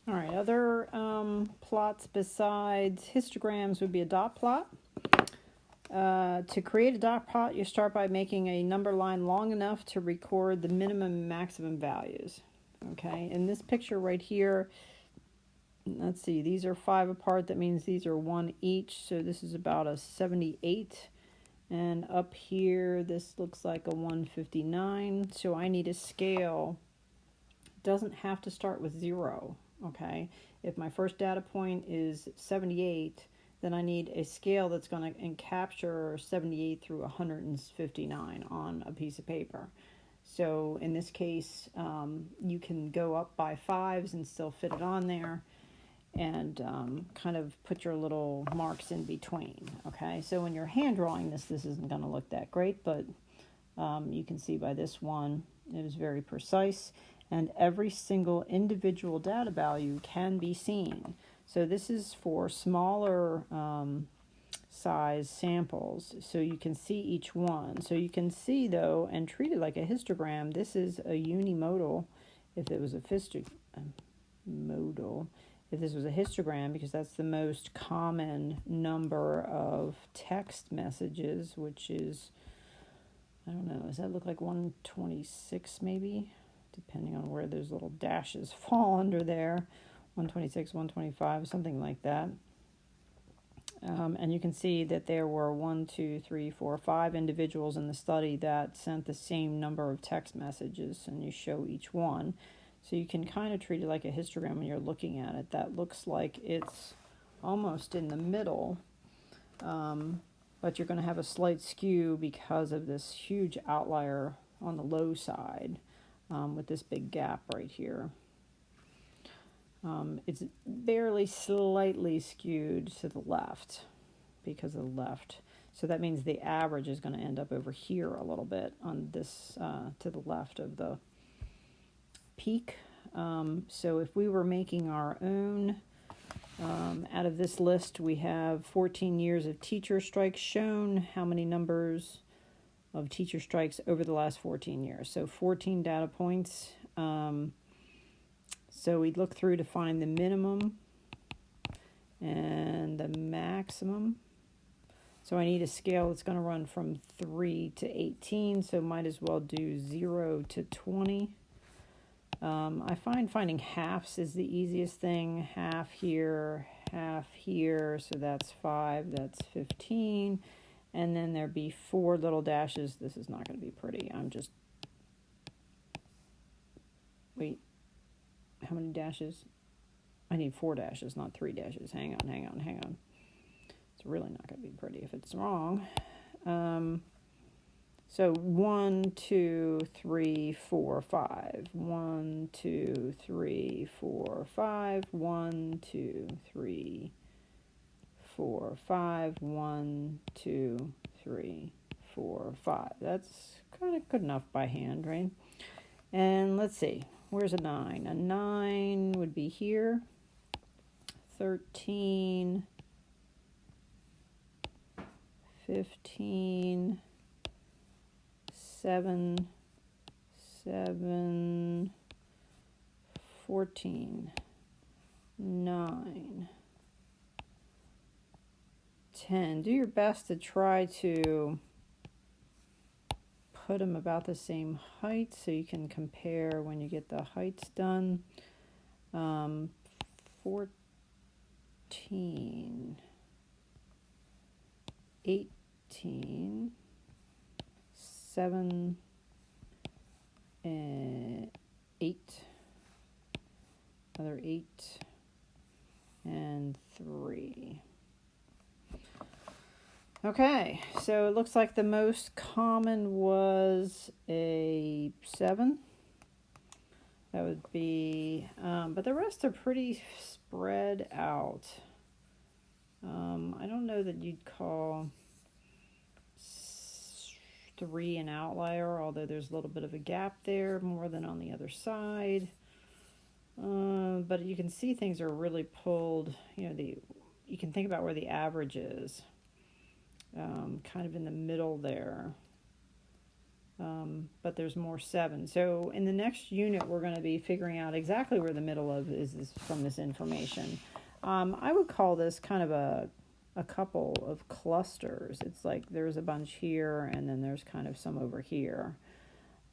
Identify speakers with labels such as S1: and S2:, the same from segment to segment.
S1: All right, other plots besides histograms would be a dot plot. To create a dot plot, you start by making a number line long enough to record the minimum and maximum values. Okay, in this picture right here, let's see, these are 5 apart. That means these are 1 each. So this is about a 78. And up here, this looks like a 159. So I need a scale. It doesn't have to start with 0. Okay, if my first data point is 78, then I need a scale that's going to capture 78 through 159 on a piece of paper. So in this case, you can go up by 5s and still fit it on there, and kind of put your little marks in between. Okay, so when you're hand drawing this isn't going to look that great, but you can see by this one, it is very precise, and every single individual data value can be seen. So this is for smaller size samples, so you can see each one. So you can see, though, and treat it like a histogram, this is a unimodal. If it was a modal, if this was a histogram, because that's the most common number of text messages, which is, I don't know, does that look like 126 maybe? Depending on where those little dashes fall under there. 126, 125, something like that. And you can see that there were 1, 2, 3, 4, 5 individuals in the study that sent the same number of text messages, and you show each one. So you can kind of treat it like a histogram when you're looking at it. That looks like it's almost in the middle, but you're going to have a slight skew because of this huge outlier on the low side with this big gap right here. It's barely slightly skewed to the left because of the left. So that means the average is going to end up over here a little bit on this to the left of the peak. So if we were making our own, out of this list, we have 14 years of teacher strikes shown. How many numbers of teacher strikes over the last 14 years? So 14 data points. So we look through to find the minimum and the maximum. So I need a scale that's going to run from 3 to 18, so might as well do 0 to 20. I find finding halves is the easiest thing. Half here, so that's 5, that's 15. And then there'd be 4 little dashes. This is not going to be pretty. Wait, how many dashes? I need 4 dashes, not 3 dashes. Hang on. It's really not going to be pretty if it's wrong. So 1, 2, 3, 4, 5. 1, 2, 3, 4, 5. 1, 2, 3, 4, 5. 1, 2, 3, 4, 5. That's kind of good enough by hand, right? And let's see. Where's a 9? A 9 would be here. 13, 15, 7, 14, 9, 10. Do your best to try to put them about the same height so you can compare when you get the heights done. 14, 18, 7, 8, another 8, and 3. Okay, so it looks like the most common was a 7. That would be, but the rest are pretty spread out. I don't know that you'd call 3 an outlier, although there's a little bit of a gap there, more than on the other side. But you can see things are really pulled, you can think about where the average is, kind of in the middle there. but there's more 7. So in the next unit, we're going to be figuring out exactly where the middle of is from this information. I would call this kind of a couple of clusters. It's like there's a bunch here, and then there's kind of some over here.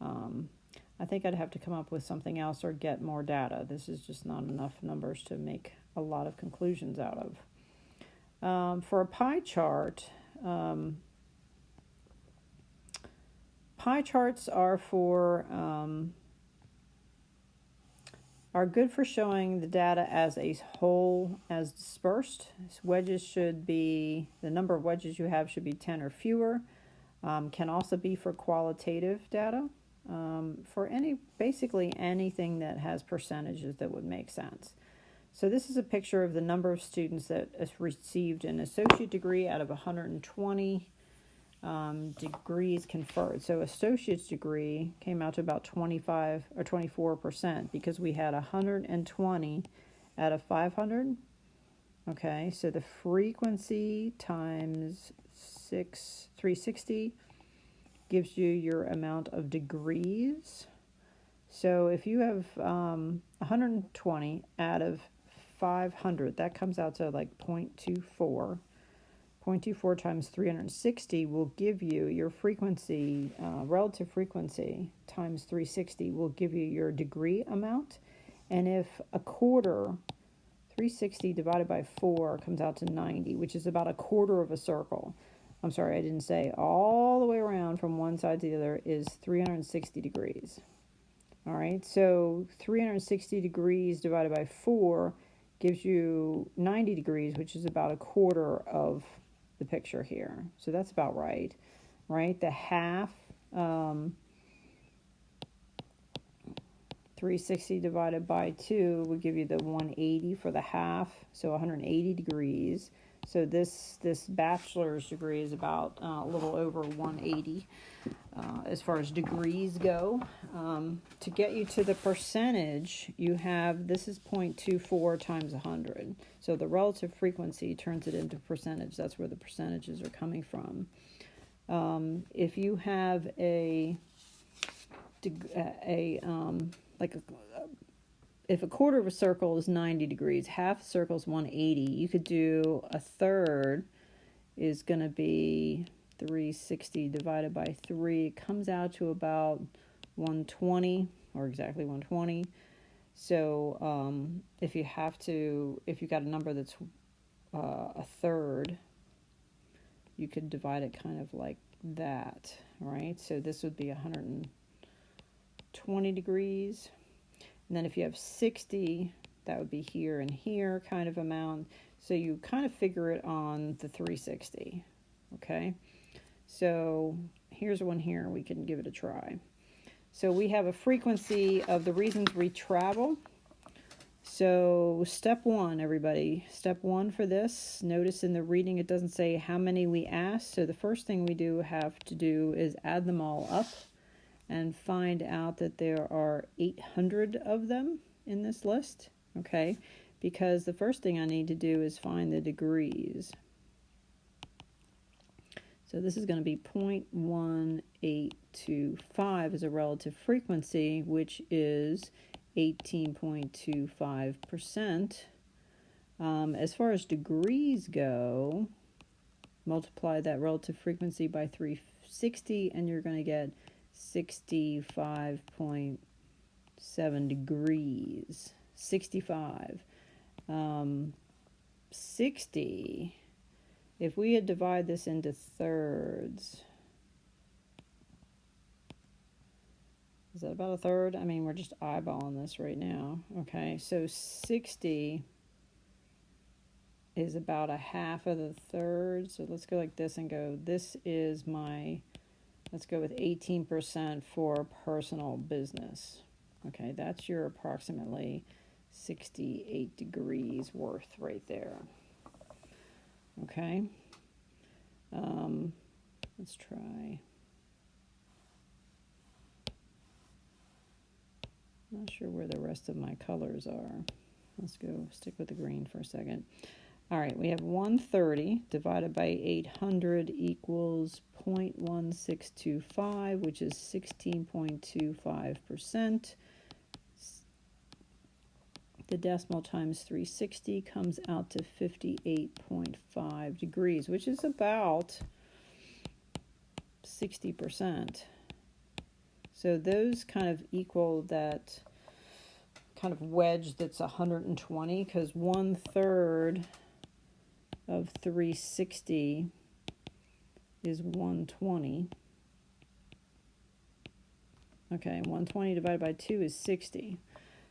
S1: I think I'd have to come up with something else or get more data. This is just not enough numbers to make a lot of conclusions out of. For a pie chart, pie charts are good for showing the data as a whole, as dispersed. Wedges should be, the number of wedges you have should be 10 or fewer. Can also be for qualitative data. For basically anything that has percentages that would make sense. So this is a picture of the number of students that received an associate degree out of 120 degrees conferred. So associate's degree came out to about 25 or 24% because we had 120 out of 500. Okay, so the frequency times 360 gives you your amount of degrees. So if you have 120 out of 500, that comes out to like 0.24. 0.24 times 360 will give you your frequency, relative frequency times 360 will give you your degree amount. And if a quarter, 360 divided by 4 comes out to 90, which is about a quarter of a circle. I'm sorry, I didn't say. All the way around from one side to the other is 360 degrees. All right, so 360 degrees divided by 4 gives you 90 degrees, which is about a quarter of the picture here. So that's about right, right? The half, 360 divided by 2 would give you the 180 for the half, so 180 degrees. So this bachelor's degree is about a little over 180 as far as degrees go. To get you to the percentage, you have, this is 0.24 times 100. So the relative frequency turns it into percentage. That's where the percentages are coming from. If you have if a quarter of a circle is 90 degrees, half a circle is 180, you could do a third is going to be 360 divided by 3. It comes out to about 120, or exactly 120. So if you got a number that's a third, you could divide it kind of like that, right? So this would be 120 degrees. And then if you have 60, that would be here and here kind of amount. So you kind of figure it on the 360, okay? So here's one here. We can give it a try. So we have a frequency of the reasons we travel. So step 1, everybody. Step 1 for this. Notice in the reading it doesn't say how many we asked. So the first thing we have to do is add them all up and find out that there are 800 of them in this list, okay? Because the first thing I need to do is find the degrees. So this is going to be 0.1825 as a relative frequency, which is 18.25%. As far as degrees go, multiply that relative frequency by 360, and you're going to get 65.7 degrees. 65. 60, if we had divided this into thirds, is that about a third? I mean, we're just eyeballing this right now. Okay, so 60 is about a half of the third. So let's go like this and go, this is let's go with 18% for personal business. Okay, that's your approximately 68 degrees worth right there. Okay, let's try. Not sure where the rest of my colors are. Let's go stick with the green for a second. All right, we have 130 divided by 800 equals 0.1625, which is 16.25%. The decimal times 360 comes out to 58.5 degrees, which is about 60%. So those kind of equal that kind of wedge that's 120, because 1/3 of 360 is 120. Okay, 120 divided by 2 is 60.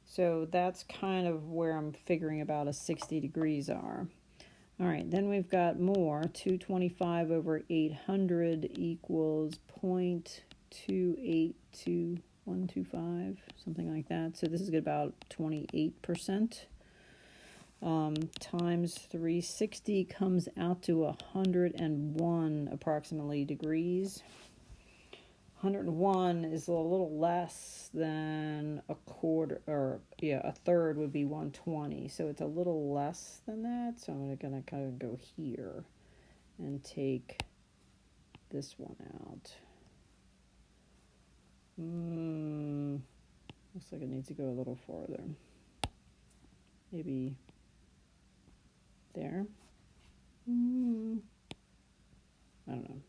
S1: So that's kind of where I'm figuring about a 60 degrees are. All right, then we've got more. 225 over 800 equals 0.282125, something like that. So this is about 28%. Times 360 comes out to 101 approximately degrees. 101 is a little less than a quarter, or a third would be 120. So it's a little less than that. So I'm going to kind of go here and take this one out. Looks like it needs to go a little farther. Maybe there. I don't know.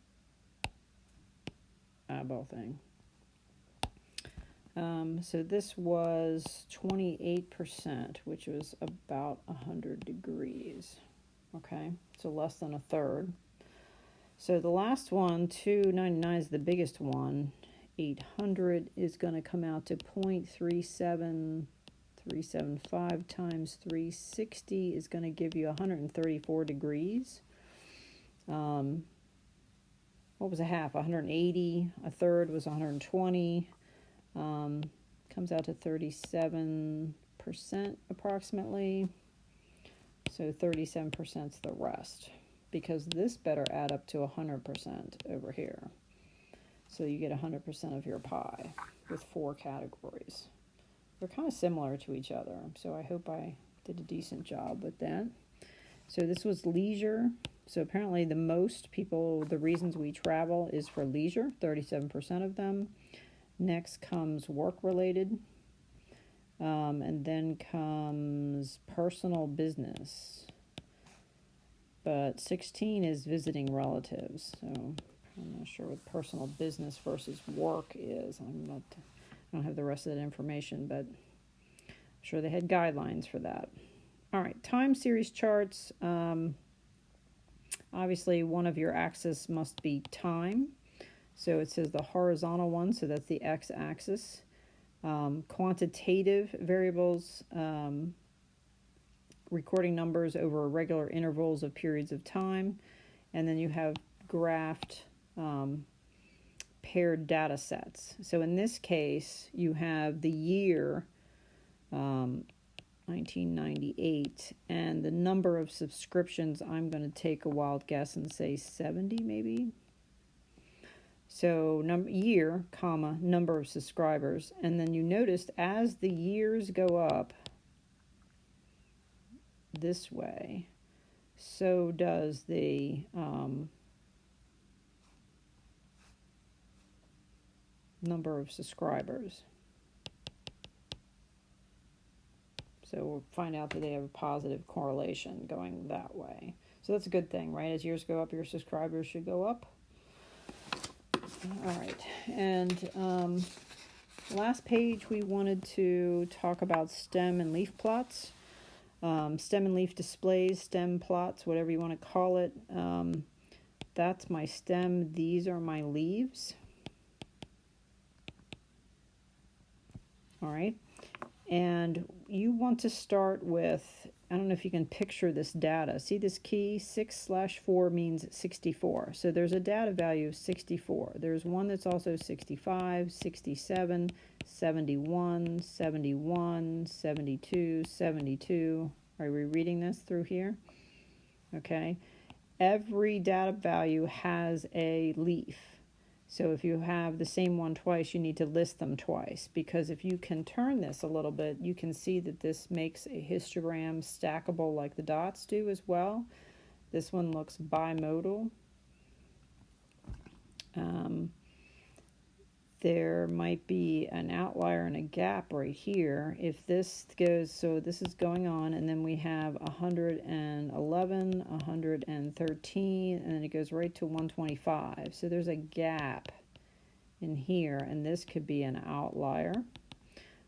S1: Eyeball thing. So this was 28%, which was about 100 degrees. Okay, so less than a third. So the last one, 299, is the biggest one. 800 is going to come out to 0.37375 times 360 is going to give you 134 degrees. What was a half? 180. A third was 120. Comes out to 37% approximately. So 37% is the rest, because this better add up to 100% over here. So you get 100% of your pie with 4 categories. They're kind of similar to each other, so I hope I did a decent job with that. So this was leisure. So apparently the most people, the reasons we travel is for leisure, 37% of them. Next comes work-related. And then comes personal business. But 16 is visiting relatives. So I'm not sure what personal business versus work is. I don't have the rest of that information, but I'm sure they had guidelines for that. All right, time series charts. Obviously, one of your axes must be time. So it says the horizontal one, so that's the x-axis. Quantitative variables, recording numbers over regular intervals of periods of time. And then you have graphed paired data sets. So in this case, you have the year 1998, and the number of subscriptions, I'm going to take a wild guess and say 70 maybe. So year, comma, number of subscribers. And then you noticed as the years go up this way, so does the number of subscribers. So we'll find out that they have a positive correlation going that way. So that's a good thing, right? As years go up, your subscribers should go up. All right, and last page we wanted to talk about stem and leaf plots. Stem and leaf displays, stem plots, whatever you want to call it. That's my stem. These are my leaves. All right. And you want to start with, I don't know if you can picture this data. See this key? 6/4 means 64. So there's a data value of 64. There's one that's also 65, 67, 71, 71, 72, 72. Are we reading this through here? Okay. Every data value has a leaf. So if you have the same one twice, you need to list them twice, because if you can turn this a little bit, you can see that this makes a histogram stackable like the dots do as well. This one looks bimodal. There might be an outlier and a gap right here. If this goes, so this is going on, and then we have 111, 113, and then it goes right to 125. So there's a gap in here, and this could be an outlier,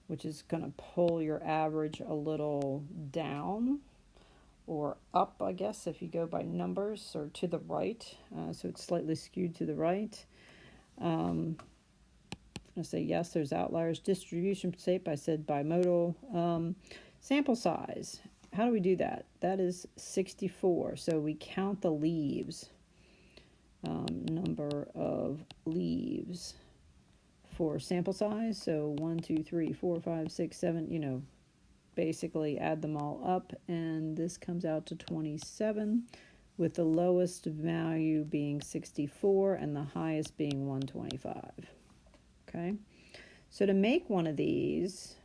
S1: which is going to pull your average a little down or up, I guess, if you go by numbers, or to the right. So it's slightly skewed to the right. I say yes, there's outliers. Distribution shape, I said bimodal. Sample size, how do we do that? That is 64. So we count the leaves, number of leaves for sample size. So 1, 2, 3, 4, 5, 6, 7, you know, basically add them all up, and this comes out to 27, with the lowest value being 64 and the highest being 125. Okay, so to make one of these,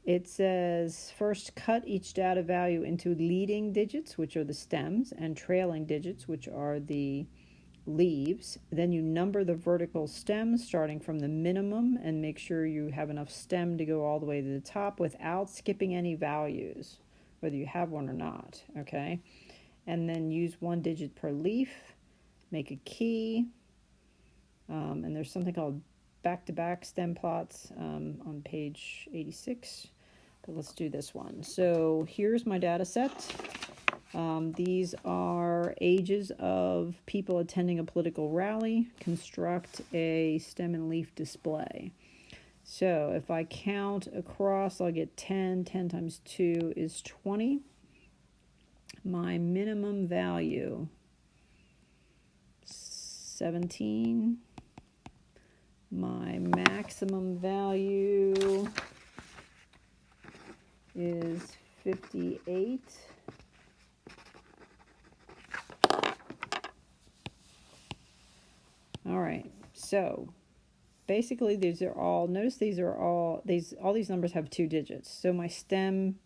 S1: it says first cut each data value into leading digits, which are the stems, and trailing digits, which are the leaves. Then you number the vertical stems starting from the minimum and make sure you have enough stem to go all the way to the top without skipping any values, whether you have one or not. Okay, and then use 1 digit per leaf, make a key. And there's something called back-to-back stem plots on page 86. But let's do this one. So here's my data set. These are ages of people attending a political rally. Construct a stem and leaf display. So if I count across, I'll get 10. 10 times 2 is 20. My minimum value, 17. My maximum value is 58. All right, so basically these are all, notice all these numbers have 2 digits. So my stem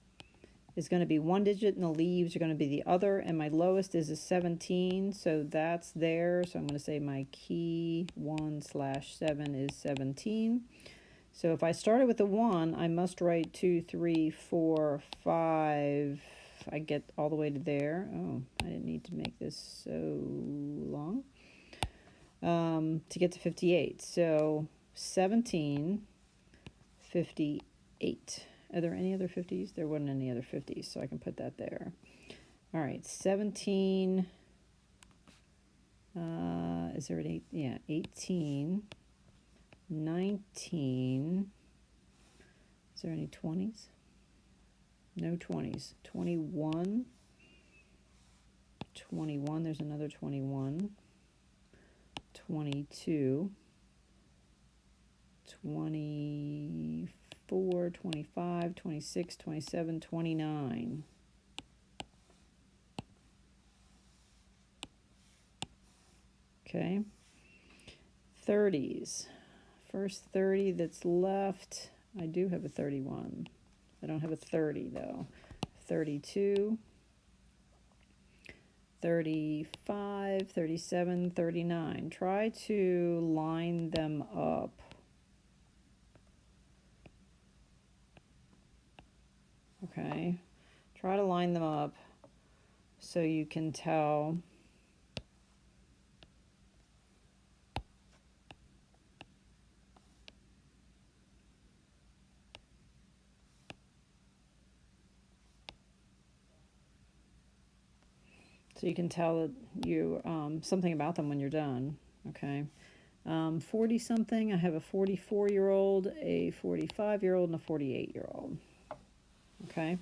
S1: is going to be 1 digit and the leaves are going to be the other, and my lowest is a 17, so that's there. So I'm going to say my key 1/7 is 17. So if I started with a 1, I must write 2, 3, 4, 5. I get all the way to there. Oh, I didn't need to make this so long to get to 58. So 17, 58. Are there any other 50s? There wasn't any other 50s, so I can put that there. All right, 17. Is there an 8? Yeah, 18. 19. Is there any 20s? No 20s. 21. 21. There's another 21. 22. 24, 25, 26, 27, 29. Okay. 30s. First 30 that's left. I do have a 31. I don't have a 30 though. 32. 35, 37, 39. Try to line them up. Okay, try to line them up so you can tell that you something about them when you're done. Okay, 40 something. I have a 44-year-old, a 45-year-old, and a 48-year-old. Okay,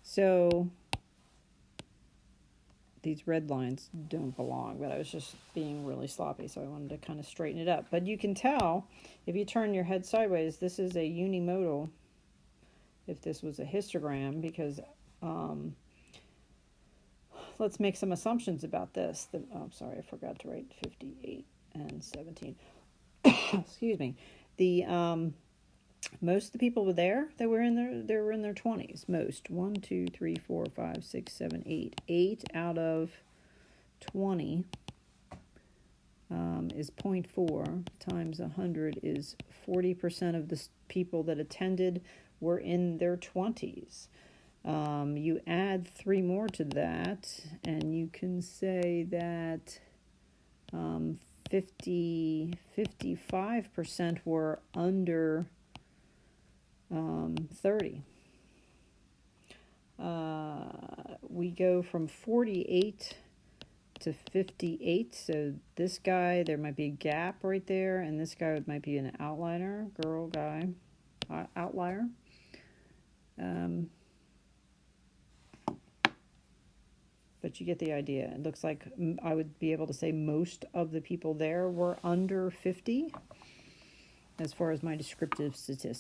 S1: so these red lines don't belong, but I was just being really sloppy, so I wanted to kind of straighten it up. But you can tell, if you turn your head sideways, this is a unimodal, if this was a histogram, because let's make some assumptions about this. Oh, sorry, I forgot to write 58. and 17. Excuse me. The most of the people were there. They were in their 20s. Most 1, 2, 3, 4, 5, 6, 7, 8. 8 out of 20 is 0.4 times 100 is 40% of the people that attended were in their 20s. You add 3 more to that, and you can say that 55% were under 30. We go from 48 to 58, so this guy, there might be a gap right there, and this guy might be an outlier, girl, guy, outlier. But you get the idea. It looks like I would be able to say most of the people there were under 50 as far as my descriptive statistics.